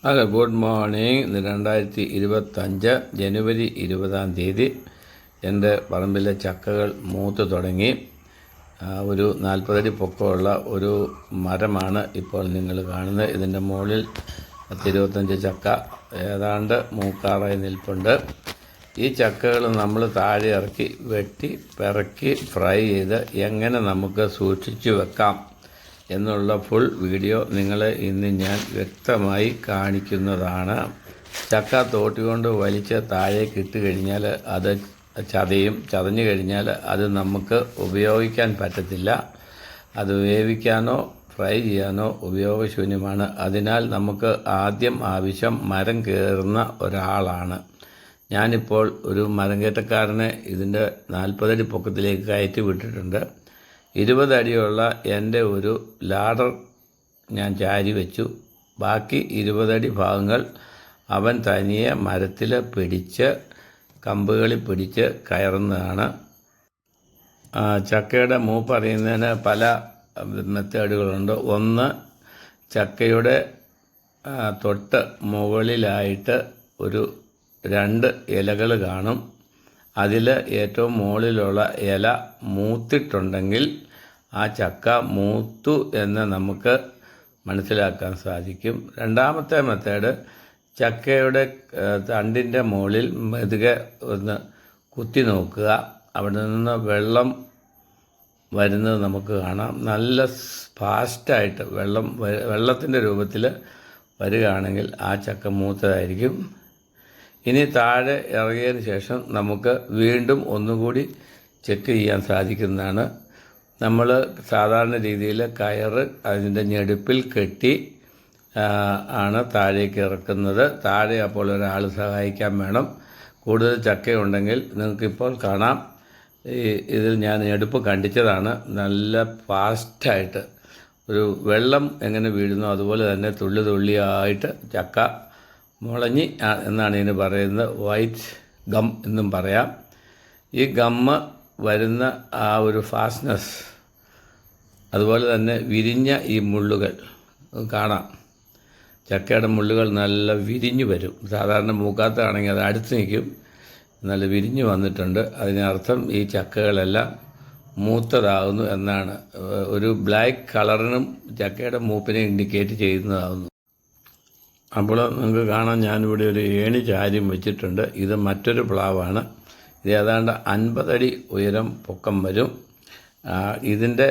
Hello, good morning. ഇന്ന് 2025 ജനുവരി 20 എൻ്റെ പറമ്പിലെ ചക്കകൾ മൂത്ത് തുടങ്ങി. ഒരു 40 അടി പൊക്കമുള്ള ഒരു മരമാണ് ഇപ്പോൾ നിങ്ങൾ കാണുന്നത്. ഇതിൻ്റെ മുകളിൽ 25 ചക്ക ഏതാണ്ട് മൂക്കാറായി നിൽപ്പുണ്ട്. ഈ ചക്കകൾ നമ്മൾ താഴെ ഇറക്കി വെട്ടി പിറക്കി ഫ്രൈ ചെയ്ത് എങ്ങനെ നമുക്ക് സൂക്ഷിച്ചു വെക്കാം എന്നുള്ള ഫുൾ വീഡിയോ നിങ്ങളെ ഇന്ന് ഞാൻ വ്യക്തമായി കാണിക്കുന്നതാണ്. ചക്ക തോട്ടികൊണ്ട് വലിച്ച് താഴേക്ക് ഇട്ട് കഴിഞ്ഞാൽ അത് ചതഞ്ഞു കഴിഞ്ഞാൽ അത് നമുക്ക് ഉപയോഗിക്കാൻ പറ്റത്തില്ല. അത് വേവിക്കാനോ ഫ്രൈ ചെയ്യാനോ ഉപയോഗശൂന്യമാണ്. അതിനാൽ നമുക്ക് ആദ്യം ആവശ്യം മരം കയറുന്ന ഒരാളാണ്. ഞാനിപ്പോൾ ഒരു മരം കയറ്റക്കാരനെ ഇതിൻ്റെ 40 അടി പൊക്കത്തിലേക്ക് കയറ്റി വിട്ടിട്ടുണ്ട്. 20 അടിയുള്ള എൻ്റെ ഒരു ലാഡർ ഞാൻ ചാരി വെച്ചു. ബാക്കി 20 അടി ഭാഗങ്ങൾ അവൻ തനിയെ മരത്തിൽ പിടിച്ച് കമ്പുകളിൽ പിടിച്ച് കയറുന്നതാണ്. ചക്കയുടെ മൂപ്പറിയുന്നതിന് പല മെത്തേഡുകളുണ്ട്. ഒന്ന്, ചക്കയുടെ തൊട്ട് മുകളിലായിട്ട് ഒരു 2 ഇലകൾ കാണും. അതിൽ ഏറ്റവും മുകളിലുള്ള ഇല മൂത്തിട്ടുണ്ടെങ്കിൽ ആ ചക്ക മൂത്തു എന്ന് നമുക്ക് മനസ്സിലാക്കാൻ സാധിക്കും. രണ്ടാമത്തെ മെത്തേഡ്, ചക്കയുടെ തണ്ടിൻ്റെ മുകളിൽ മെതുകെ ഒന്ന് കുത്തി നോക്കുക. അവിടെ നിന്ന് വെള്ളം വരുന്നത് നമുക്ക് കാണാം. നല്ല ഫാസ്റ്റായിട്ട് വെള്ളത്തിൻ്റെ രൂപത്തിൽ വരികയാണെങ്കിൽ ആ ചക്ക മൂത്തതായിരിക്കും. ഇനി താഴെ ഇറങ്ങിയതിന് ശേഷം നമുക്ക് വീണ്ടും ഒന്നുകൂടി ചെക്ക് ചെയ്യാൻ സാധിക്കുന്നതാണ്. നമ്മൾ സാധാരണ രീതിയിൽ കയറ് അതിൻ്റെ ഞെടുപ്പിൽ കെട്ടി ആണ് താഴേക്ക് ഇറക്കുന്നത്. താഴെ അപ്പോൾ ഒരാൾ സഹായിക്കാൻ വേണം. കൂടുതൽ ചക്കയുണ്ടെങ്കിൽ നിങ്ങൾക്കിപ്പോൾ കാണാം. ഇതിൽ ഞാൻ ഞെടുപ്പ് കണ്ടിച്ചതാണ്. നല്ല ഫാസ്റ്റായിട്ട് ഒരു വെള്ളം എങ്ങനെ വീഴുന്നോ അതുപോലെ തന്നെ തുള്ളി തുള്ളിയായിട്ട് ചക്ക മുളഞ്ഞി എന്നാണ് ഇതിന് പറയുന്നത്. വൈറ്റ് ഗം എന്നും പറയാം. ഈ ഗമ്മ് വരുന്ന ആ ഒരു ഫാസ്റ്റ്നെസ്, അതുപോലെ തന്നെ വിരിഞ്ഞ ഈ മുള്ളുകൾ കാണാം. ചക്കയുടെ മുള്ളുകൾ നല്ല വിരിഞ്ഞു വരും. സാധാരണ മൂക്കാത്തതാണെങ്കിൽ അത് അടുത്ത് നിൽക്കും. നല്ല വിരിഞ്ഞു വന്നിട്ടുണ്ട്. അതിനർത്ഥം ഈ ചക്കകളെല്ലാം മൂത്തതാകുന്നു എന്നാണ്. ഒരു ബ്ലാക്ക് കളറിനും ചക്കയുടെ മൂപ്പിനെ ഇൻഡിക്കേറ്റ് ചെയ്യുന്നതാകുന്നു. അപ്പോൾ നിങ്ങൾക്ക് കാണാൻ ഞാനിവിടെ ഒരു ഏണി ചാര്യം വെച്ചിട്ടുണ്ട്. ഇത് മറ്റൊരു പ്ലാവാണ്. ഇത് ഏതാണ്ട് 50 അടി ഉയരം പൊക്കം വരും. ഇതിൻ്റെ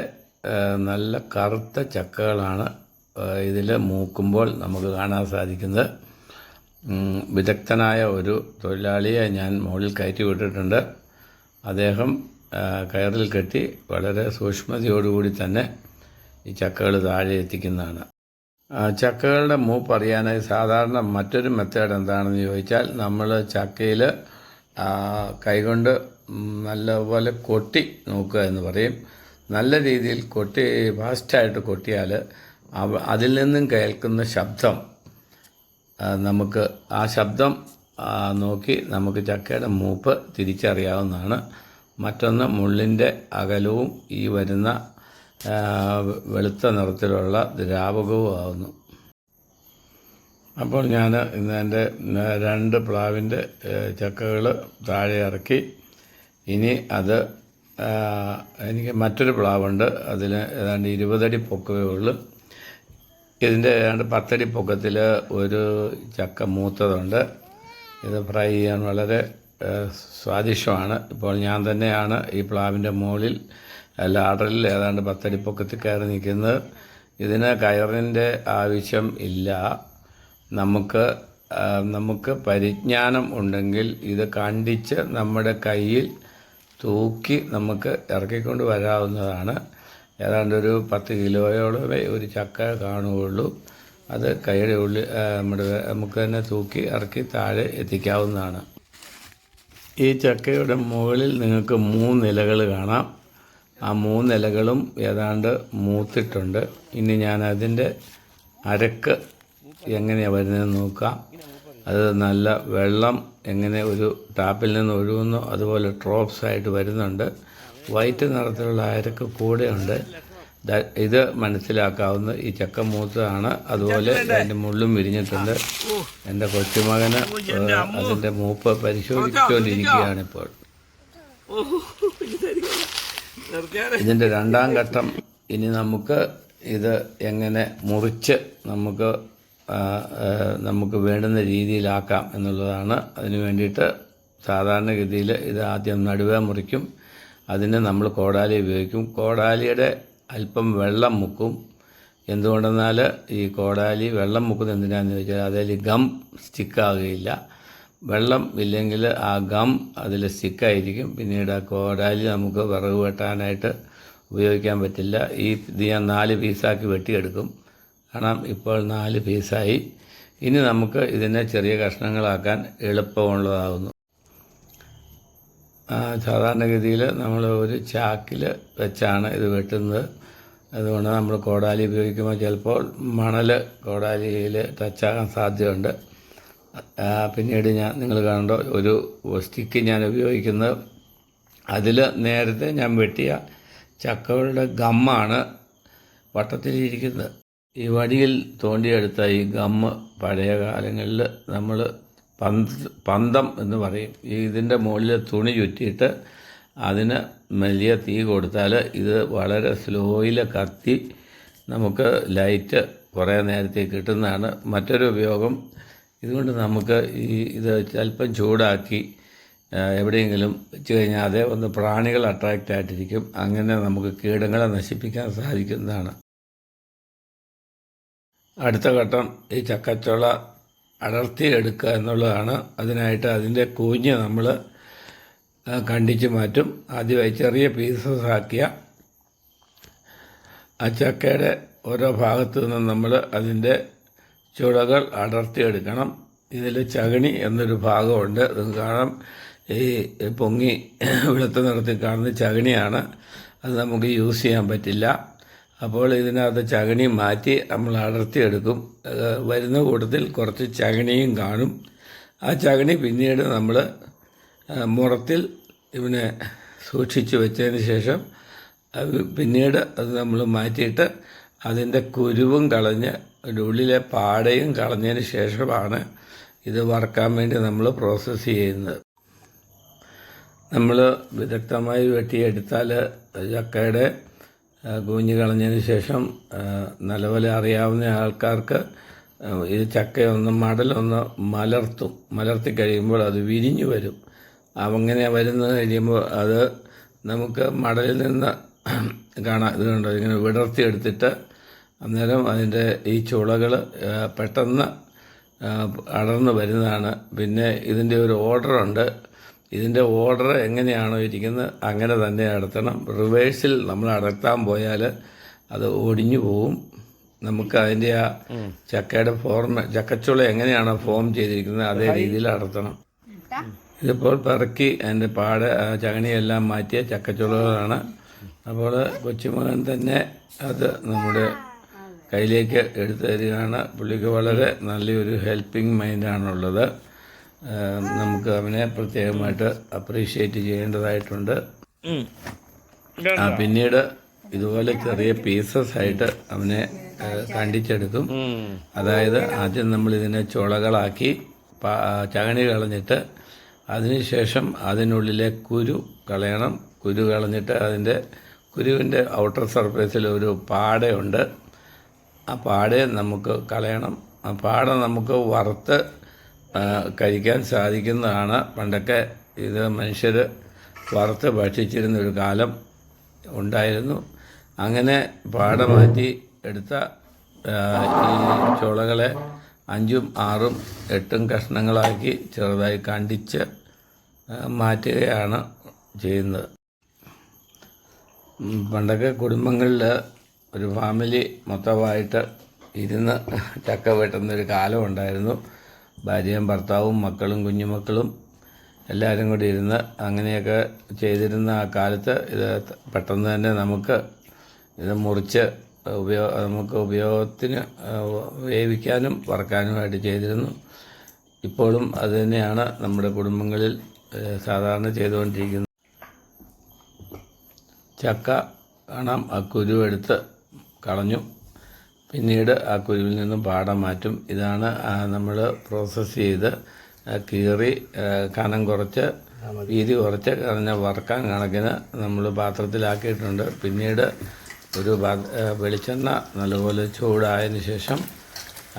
നല്ല കറുത്ത ചക്കകളാണ് ഇതിൽ മൂക്കുമ്പോൾ നമുക്ക് കാണാൻ സാധിക്കുന്നത്. വിദഗ്ധനായ ഒരു തൊഴിലാളിയെ ഞാൻ മുകളിൽ കയറ്റി വിട്ടിട്ടുണ്ട്. അദ്ദേഹം കയറിൽ കെട്ടി വളരെ സൂക്ഷ്മതയോടുകൂടി തന്നെ ഈ ചക്കകൾ താഴെ എത്തിക്കുന്നതാണ്. ചക്കകളുടെ മൂപ്പ് അറിയാനായി സാധാരണ മറ്റൊരു മെത്തേഡ് എന്താണെന്ന് ചോദിച്ചാൽ, നമ്മൾ ചക്കയിൽ കൈകൊണ്ട് നല്ലപോലെ കൊട്ടി നോക്കുക എന്ന് പറയും. നല്ല രീതിയിൽ കൊട്ടി ഫാസ്റ്റായിട്ട് കൊട്ടിയാൽ അതിൽ നിന്നും കേൾക്കുന്ന ശബ്ദം നമുക്ക് ആ ശബ്ദം നോക്കി നമുക്ക് ചക്കയുടെ മൂപ്പ് തിരിച്ചറിയാവുന്നതാണ്. മറ്റൊന്ന്, മുള്ളിൻ്റെ അകലവും ഈ വരുന്ന വെളുത്ത നിറത്തിലുള്ള ദ്രാവകവും ആവുന്നു. അപ്പോൾ ഞാൻ ഇന്ന് എൻ്റെ 2 പ്ലാവിൻ്റെ ചക്കകൾ താഴെ ഇറക്കി. ഇനി അത് എനിക്ക് മറ്റൊരു പ്ലാവുണ്ട്. അതിന് ഏതാണ്ട് 20 അടി പൊക്കമേ ഉള്ളൂ. ഇതിൻ്റെ ഏതാണ്ട് 10 അടി പൊക്കത്തിൽ ഒരു ചക്ക മൂത്തതുണ്ട്. ഇത് ഫ്രൈ ചെയ്യാൻ വളരെ സ്വാദിഷ്ടമാണ്. ഇപ്പോൾ ഞാൻ തന്നെയാണ് ഈ പ്ലാവിൻ്റെ മുകളിൽ ലാഡറിൽ ഏതാണ്ട് 10 അടി പൊക്കത്തിൽ കയറി നിൽക്കുന്നത്. ഇതിന് കയറിൻ്റെ ആവശ്യം ഇല്ല. നമുക്ക് പരിജ്ഞാനം ഉണ്ടെങ്കിൽ ഇത് കണ്ടിച്ച് നമ്മുടെ കയ്യിൽ തൂക്കി നമുക്ക് ഇറക്കിക്കൊണ്ട് വരാവുന്നതാണ്. ഏതാണ്ട് ഒരു 10 കിലോയോളമേ ഒരു ചക്ക കാണുകയുള്ളൂ. അത് കൈയുടെ ഉള്ളിൽ നമുക്ക് തന്നെ തൂക്കി ഇറക്കി താഴെ എത്തിക്കാവുന്നതാണ്. ഈ ചക്കയുടെ മുകളിൽ നിങ്ങൾക്ക് 3 ഇലകൾ കാണാം. ആ 3 ഇലകളും ഏതാണ്ട് മൂത്തിട്ടുണ്ട്. ഇനി ഞാൻ അതിൻ്റെ അരക്ക് എങ്ങനെയാണ് വരുന്നതെന്ന് നോക്കാം. അത് നല്ല വെള്ളം എങ്ങനെ ഒരു ടാപ്പിൽ നിന്ന് ഒഴുകുന്നു അതുപോലെ ഡ്രോപ്സ് ആയിട്ട് വരുന്നുണ്ട്. വൈറ്റ് നിറത്തിലുള്ള അരക്ക് കൂടെയുണ്ട്. ഇത് മനസ്സിലാക്കാവുന്ന ഈ ചക്ക മൂത്തതാണ്. അതുപോലെ അതിൻ്റെ മുള്ളും വിരിഞ്ഞിട്ടുണ്ട്. എൻ്റെ കൊച്ചുമകന് അതിൻ്റെ മൂപ്പ് പരിശോധിച്ചുകൊണ്ടിരിക്കുകയാണ് ഇപ്പോൾ. ഇതിൻ്റെ രണ്ടാം ഘട്ടം ഇനി നമുക്ക് ഇത് എങ്ങനെ മുറിച്ച് നമുക്ക് വേണ്ടുന്ന രീതിയിലാക്കാം എന്നുള്ളതാണ്. അതിന് വേണ്ടിയിട്ട് സാധാരണഗതിയിൽ ഇത് ആദ്യം നടുവേ മുറിക്കും. അതിന് നമ്മൾ കോടാലി ഉപയോഗിക്കും. കോടാലിയുടെ അല്പം വെള്ളം മുക്കും. എന്തുകൊണ്ടെന്നാൽ ഈ കോടാലി വെള്ളം മുക്കുന്നത് എന്തിനാണെന്ന് ചോദിച്ചാൽ അതിൽ ഗം സ്റ്റിക്കാകുകയില്ല. വെള്ളം ഇല്ലെങ്കിൽ ആ ഗം അതിൽ സ്റ്റിക്കായിരിക്കും. പിന്നീട് ആ കോടാലി നമുക്ക് വിറക് വെട്ടാനായിട്ട് ഉപയോഗിക്കാൻ പറ്റില്ല. ഇത് ഞാൻ 4 പീസാക്കി വെട്ടിയെടുക്കും. കാരണം ഇപ്പോൾ 4 പീസായി. ഇനി നമുക്ക് ഇതിനെ ചെറിയ കഷ്ണങ്ങളാക്കാൻ എളുപ്പമുള്ളതാകുന്നു. സാധാരണഗതിയിൽ നമ്മൾ ഒരു ചാക്കിൽ വെച്ചാണ് ഇത് വെട്ടുന്നത്. അതുകൊണ്ട് നമ്മൾ കോടാലി ഉപയോഗിക്കുമ്പോൾ ചിലപ്പോൾ മണൽ കോടാലിയിൽ ടച്ചാകാൻ സാധ്യതയുണ്ട്. പിന്നീട് നിങ്ങൾ കാണേണ്ട ഒരു സ്റ്റിക്ക് ഞാൻ ഉപയോഗിക്കുന്നത്, അതിൽ നേരത്തെ ഞാൻ വെട്ടിയ ചക്കകളുടെ ഗമ്മാണ് വട്ടത്തിലിരിക്കുന്നത്. ഈ വടിയിൽ തോണ്ടിയെടുത്ത ഈ ഗമ്മ് പഴയ കാലങ്ങളിൽ നമ്മൾ പന്തം എന്ന് പറയും. ഇതിൻ്റെ മുകളിൽ തുണി ചുറ്റിയിട്ട് അതിന് വലിയ തീ കൊടുത്താൽ ഇത് വളരെ സ്ലോയിൽ കത്തി നമുക്ക് ലൈറ്റ് കുറേ നേരത്തേക്ക് കിട്ടുന്നതാണ്. മറ്റൊരു ഉപയോഗം, ഇതുകൊണ്ട് നമുക്ക് ഇത് അല്പം ചൂടാക്കി എവിടെയെങ്കിലും വെച്ച് കഴിഞ്ഞാൽ അതേ ഒന്ന് പ്രാണികൾ അട്രാക്റ്റ് ആയിട്ടിരിക്കും. അങ്ങനെ നമുക്ക് കീടങ്ങളെ നശിപ്പിക്കാൻ സാധിക്കുന്നതാണ്. അടുത്ത ഘട്ടം ഈ ചക്കച്ചുള അടർത്തിയെടുക്കുക എന്നുള്ളതാണ്. അതിനായിട്ട് അതിൻ്റെ കൂഞ്ഞ് നമ്മൾ കണ്ടിച്ച് മാറ്റും. ആദ്യമായി ചെറിയ പീസസ് ആക്കിയ ആ ചക്കയുടെ ഓരോ ഭാഗത്തു നിന്നും നമ്മൾ അതിൻ്റെ ചുളകൾ അടർത്തിയെടുക്കണം. ഇതിൽ ചകിണി എന്നൊരു ഭാഗമുണ്ട്. അത് കാണാം, ഈ പൊങ്ങി വെളുത്ത നിറത്തിൽ കാണുന്ന ചകിണിയാണ്. അത് നമുക്ക് യൂസ് ചെയ്യാൻ പറ്റില്ല. അപ്പോൾ ഇതിനകത്ത് ചകിണി മാറ്റി നമ്മൾ അടർത്തിയെടുക്കും. വരുന്ന കൂട്ടത്തിൽ കുറച്ച് ചകിണിയും കാണും. ആ ചകിണി പിന്നീട് നമ്മൾ മുറത്തിൽ ഇവനെ സൂക്ഷിച്ച് വെച്ചതിന് ശേഷം പിന്നീട് അത് നമ്മൾ മാറ്റിയിട്ട് അതിൻ്റെ കുരുവും കളഞ്ഞ് അതിൻ്റെ ഉള്ളിലെ പാടയും കളഞ്ഞതിന് ശേഷമാണ് ഇത് വറുക്കാൻ വേണ്ടി നമ്മൾ പ്രോസസ്സ് ചെയ്യുന്നത്. നമ്മൾ വിദഗ്ധമായി വെട്ടിയെടുത്താൽ ചക്കയുടെ കൂഞ്ഞ് കളഞ്ഞതിന് ശേഷം നല്ലപോലെ അറിയാവുന്ന ആൾക്കാർക്ക് ഈ ചക്കയൊന്ന് മടലൊന്ന് മലർത്തി കഴിയുമ്പോൾ അത് വിരിഞ്ഞു വരും. അങ്ങനെ വരുന്നത് കഴിയുമ്പോൾ അത് നമുക്ക് മടലിൽ നിന്ന് കാണാം. ഇത് കണ്ടോ, ഇങ്ങനെ വിടർത്തിയെടുത്തിട്ട് അന്നേരം അതിൻ്റെ ഈ ചുളകൾ പെട്ടെന്ന് അടർന്ന് വരുന്നതാണ്. പിന്നെ ഇതിൻ്റെ ഒരു ഓർഡറുണ്ട്. ഇതിൻ്റെ ഓർഡർ എങ്ങനെയാണോ ഇരിക്കുന്നത് അങ്ങനെ തന്നെ അടർത്തണം. റിവേഴ്സിൽ നമ്മൾ അടർത്താൻ പോയാൽ അത് ഒടിഞ്ഞു പോവും. നമുക്ക് അതിൻ്റെ ആ ചക്കയുടെ ചക്കച്ചുള എങ്ങനെയാണോ ഫോം ചെയ്തിരിക്കുന്നത് അതേ രീതിയിൽ അടർത്തണം. ഇതിപ്പോൾ പിറക്കി അതിൻ്റെ ചകണിയെല്ലാം മാറ്റിയ ചക്കച്ചുളകളാണ്. അപ്പോൾ കൊച്ചുമകൻ തന്നെ അത് നമ്മുടെ കയ്യിലേക്ക് എടുത്തു തരികയാണ്. പുള്ളിക്ക് വളരെ നല്ലൊരു ഹെൽപ്പിംഗ് മൈൻഡാണുള്ളത്. നമുക്ക് അവനെ പ്രത്യേകമായിട്ട് അപ്രീഷിയേറ്റ് ചെയ്യേണ്ടതായിട്ടുണ്ട്. പിന്നീട് ഇതുപോലെ ചെറിയ പീസസ് ആയിട്ട് അവനെ കണ്ടിച്ചെടുക്കും. അതായത് ആദ്യം നമ്മൾ ഇതിനെ ചുളകളാക്കി ചകണി കളഞ്ഞിട്ട് അതിനുശേഷം അതിനുള്ളിലെ കുരു കളയണം. കുരു കളഞ്ഞിട്ട് അതിൻ്റെ കുരുവിൻ്റെ ഔട്ടർ സർഫേസിൽ ഒരു പാടയുണ്ട്. ആ പാടയെ നമുക്ക് കളയണം. ആ പാട നമുക്ക് വറുത്ത് കഴിക്കാൻ സാധിക്കുന്നതാണ്. പണ്ടൊക്കെ ഇത് മനുഷ്യർ വറുത്ത് ഭക്ഷിച്ചിരുന്നൊരു കാലം ഉണ്ടായിരുന്നു. അങ്ങനെ പാട മാറ്റി എടുത്ത ഈ ചുളകളെ 5ഉം 6ഉം 8ഉം കഷ്ണങ്ങളാക്കി ചെറുതായി കണ്ടിച്ച് മാറ്റുകയാണ് ചെയ്യുന്നത്. പണ്ടൊക്കെ കുടുംബങ്ങളിൽ ഒരു ഫാമിലി മൊത്തമായിട്ട് ഇരുന്ന് ചക്ക വെട്ടുന്നൊരു കാലം ഉണ്ടായിരുന്നു. ഭാര്യയും ഭർത്താവും മക്കളും കുഞ്ഞുമക്കളും എല്ലാവരും കൂടി ഇരുന്ന് അങ്ങനെയൊക്കെ ചെയ്തിരുന്ന ആ കാലത്ത് ഇത് പെട്ടെന്ന് തന്നെ നമുക്ക് ഇത് മുറിച്ച് നമുക്ക് ഉപയോഗത്തിന് വേവിക്കാനും വറക്കാനുമായിട്ട് ചെയ്തിരുന്നു. ഇപ്പോഴും അത് തന്നെയാണ് നമ്മുടെ കുടുംബങ്ങളിൽ സാധാരണ ചെയ്തുകൊണ്ടിരിക്കുന്നത്. ചക്ക കാണാം, ആ കുരുവെടുത്ത് കളഞ്ഞു. പിന്നീട് ആ കുരുവിൽ നിന്നും പാട മാറ്റും. ഇതാണ് നമ്മൾ പ്രോസസ്സ് ചെയ്ത് കീറി കനം കുറച്ച് വീതി കുറച്ച് വറുക്കാൻ കണക്കിന് നമ്മൾ പാത്രത്തിലാക്കിയിട്ടുണ്ട്. പിന്നീട് ഒരു വെളിച്ചെണ്ണ നല്ലപോലെ ചൂടായതിന് ശേഷം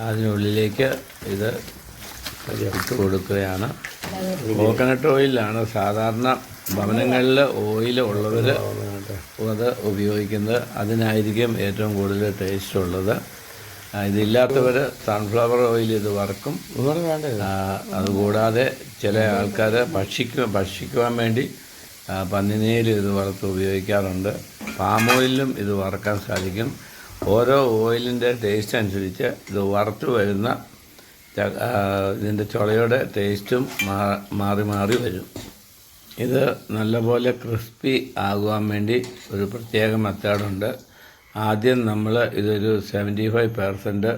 അതിനുള്ളിലേക്ക് ഇത് ഇട്ട് കൊടുക്കുകയാണ്. കോക്കനട്ട് ഓയിലാണ് സാധാരണ ഭവനങ്ങളിൽ ഓയിൽ ഉള്ളവർ അത് ഉപയോഗിക്കുന്നത്. അതിനായിരിക്കും ഏറ്റവും കൂടുതൽ ടേസ്റ്റ് ഉള്ളത്. ഇതില്ലാത്തവർ സൺഫ്ലവർ ഓയിൽ ഇത് വറക്കും. അതുകൂടാതെ ചില ആൾക്കാർ ഭക്ഷിക്കുവാൻ വേണ്ടി പന്നിനീര് ഇത് വറുത്ത് ഉപയോഗിക്കാറുണ്ട്. പാം ഓയിലും ഇത് വറക്കാൻ സാധിക്കും. ഓരോ ഓയിലിൻ്റെ ടേസ്റ്റ് അനുസരിച്ച് ഇത് വറുത്ത് വരുന്ന ഇതിൻ്റെ ചുളയുടെ ടേസ്റ്റും മാറി മാറി വരും. ഇത് നല്ലപോലെ ക്രിസ്പി ആകുവാൻ വേണ്ടി ഒരു പ്രത്യേക മെത്തേഡുണ്ട്. ആദ്യം നമ്മൾ ഇതൊരു 75%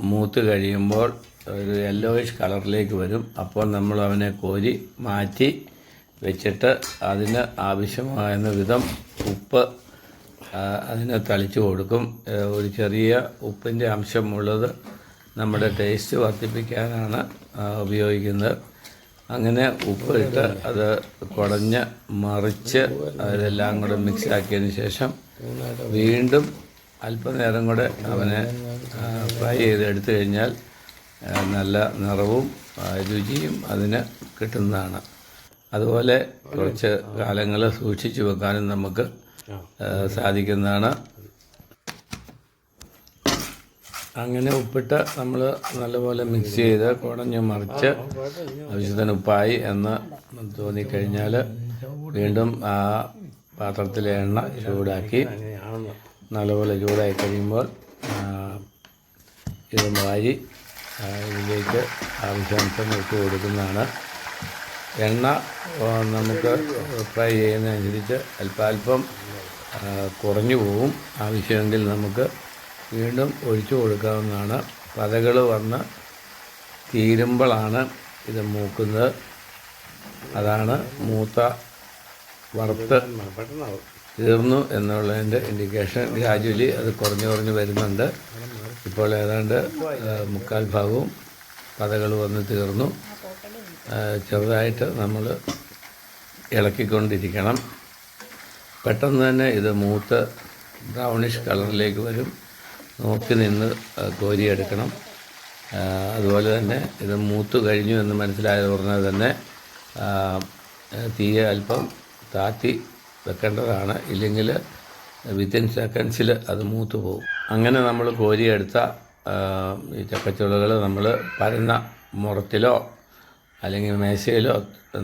മൂത്ത് കഴിയുമ്പോൾ ഒരു യെല്ലോയിഷ് കളറിലേക്ക് വരും. അപ്പോൾ നമ്മൾ അവനെ കോരി മാറ്റി വെച്ചിട്ട് അതിന് ആവശ്യമാകുന്ന വിധം ഉപ്പ് അതിന് തളിച്ചു കൊടുക്കും. ഒരു ചെറിയ ഉപ്പിൻ്റെ അംശമുള്ളത് നമ്മുടെ ടേസ്റ്റ് വർദ്ധിപ്പിക്കാനാണ് ഉപയോഗിക്കുന്നത്. അങ്ങനെ ഉപ്പിട്ട് അത് കുടഞ്ഞ് മറിച്ച് അതെല്ലാം കൂടെ മിക്സ് ആക്കിയതിന് ശേഷം വീണ്ടും അല്പനേരം കൂടെ അവനെ ഫ്രൈ ചെയ്തെടുത്തു കഴിഞ്ഞാൽ നല്ല നിറവും രുചിയും അതിന് കിട്ടുന്നതാണ്. അതുപോലെ കുറച്ച് കാലങ്ങൾ സൂക്ഷിച്ചു വെക്കാനും നമുക്ക് സാധിക്കുന്നതാണ്. അങ്ങനെ ഉപ്പിട്ട് നമ്മൾ നല്ലപോലെ മിക്സ് ചെയ്ത് കുടഞ്ഞ് മറിച്ച് ആവശ്യത്തിന് ഉപ്പായി എന്ന് തോന്നിക്കഴിഞ്ഞാൽ വീണ്ടും ആ പാത്രത്തിലെ എണ്ണ ചൂടാക്കി നല്ലപോലെ ചൂടായി കഴിയുമ്പോൾ ഇത് വാരി ഇതിലേക്ക് ആവശ്യാനുസരണം ഇട്ട് കൊടുക്കുന്നതാണ്. എണ്ണ നമുക്ക് ഫ്രൈ ചെയ്യുന്നതനുസരിച്ച് അല്പാൽപ്പം കുറഞ്ഞു പോവും. ആവശ്യമെങ്കിൽ നമുക്ക് വീണ്ടും ഒഴിച്ചു കൊടുക്കാവുന്നതാണ്. പതകൾ വന്ന് തീരുമ്പോഴാണ് ഇത് മൂക്കുന്നത്. അതാണ് മൂത്ത വറുത്ത് തീർന്നു എന്നുള്ളതിൻ്റെ ഇൻഡിക്കേഷൻ. ഗ്രാജുവലി അത് കുറഞ്ഞു വരുന്നുണ്ട്. ഇപ്പോൾ ഏതാണ്ട് 3/4 ഭാഗവും പതകൾ വന്ന് തീർന്നു. ചെറുതായിട്ട് നമ്മൾ ഇളക്കിക്കൊണ്ടിരിക്കണം. പെട്ടെന്ന് തന്നെ ഇത് മൂത്ത് ബ്രൗണിഷ് കളറിലേക്ക് വരും. നോക്കി നിന്ന് കോരിയെടുക്കണം. അതുപോലെ തന്നെ ഇത് മൂത്ത് കഴിഞ്ഞു എന്ന് മനസ്സിലായത് ഉടനെ തന്നെ തീയെ അല്പം താത്തി വെക്കേണ്ടതാണ്. ഇല്ലെങ്കിൽ വിത്തിൻ സെക്കൻഡ്സിൽ അത് മൂത്ത് പോകും. അങ്ങനെ നമ്മൾ കോരിയെടുത്ത ഈ ചക്കച്ചുളകൾ നമ്മൾ പരന്ന മുറത്തിലോ അല്ലെങ്കിൽ മേശയിലോ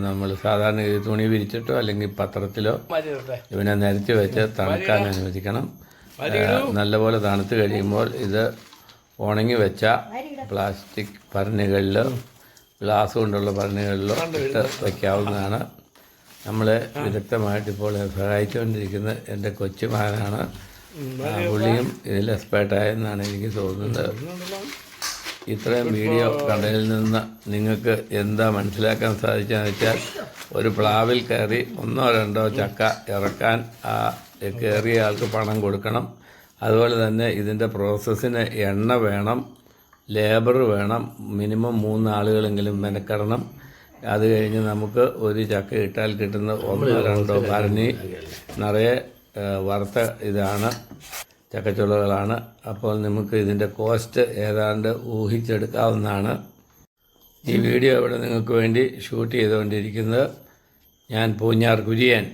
നമ്മൾ സാധാരണ തുണി വിരിച്ചിട്ടോ അല്ലെങ്കിൽ പത്രത്തിലോ ഇവനെ നിരത്തി വെച്ച് തണുക്കാൻ അനുവദിക്കണം. നല്ലപോലെ തണുത്ത് കഴിയുമ്പോൾ ഇത് ഉണങ്ങി വെച്ച പ്ലാസ്റ്റിക് ഭരണികളിലോ ഗ്ലാസ് കൊണ്ടുള്ള ഭരണികളിലോ ഇട്ട് വയ്ക്കാവുന്നതാണ്. നമ്മളെ വിദഗ്ധമായിട്ട് ഇപ്പോൾ സഹായിച്ചുകൊണ്ടിരിക്കുന്ന എൻ്റെ കൊച്ചുമകനാണ്. പുള്ളിയും ഇതിൽ എക്സ്പേർട്ടായെന്നാണ് എനിക്ക് തോന്നുന്നത്. ഇത്രയും വീഡിയോ കണ്ടതിൽ നിന്ന് നിങ്ങൾക്ക് എന്താ മനസ്സിലാക്കാൻ സാധിച്ചതെന്ന് വെച്ചാൽ, ഒരു പ്ലാവിൽ കയറി 1-2 ചക്ക ഇറക്കാൻ കയറിയ ആൾക്ക് പണം കൊടുക്കണം. അതുപോലെ തന്നെ ഇതിൻ്റെ പ്രോസസ്സിന് എണ്ണ വേണം, ലേബർ വേണം, മിനിമം 3 ആളുകളെങ്കിലും മെനക്കെടണം. അത് കഴിഞ്ഞ് നമുക്ക് ഒരു ചക്ക ഇട്ടാൽ കിട്ടുന്ന 1-2 ഭരണി നിറയെ വറുത്ത ഇതാണ് ചക്കച്ചുളകളാണ്. അപ്പോൾ നമുക്ക് ഇതിൻ്റെ കോസ്റ്റ് ഏതാണ്ട് ഊഹിച്ചെടുക്കാവുന്നതാണ്. ഈ വീഡിയോ ഇവിടെ നിങ്ങൾക്ക് വേണ്ടി ഷൂട്ട് ചെയ്തുകൊണ്ടിരിക്കുന്നത് ഞാൻ പൂഞ്ഞാർ കുര്യൻ.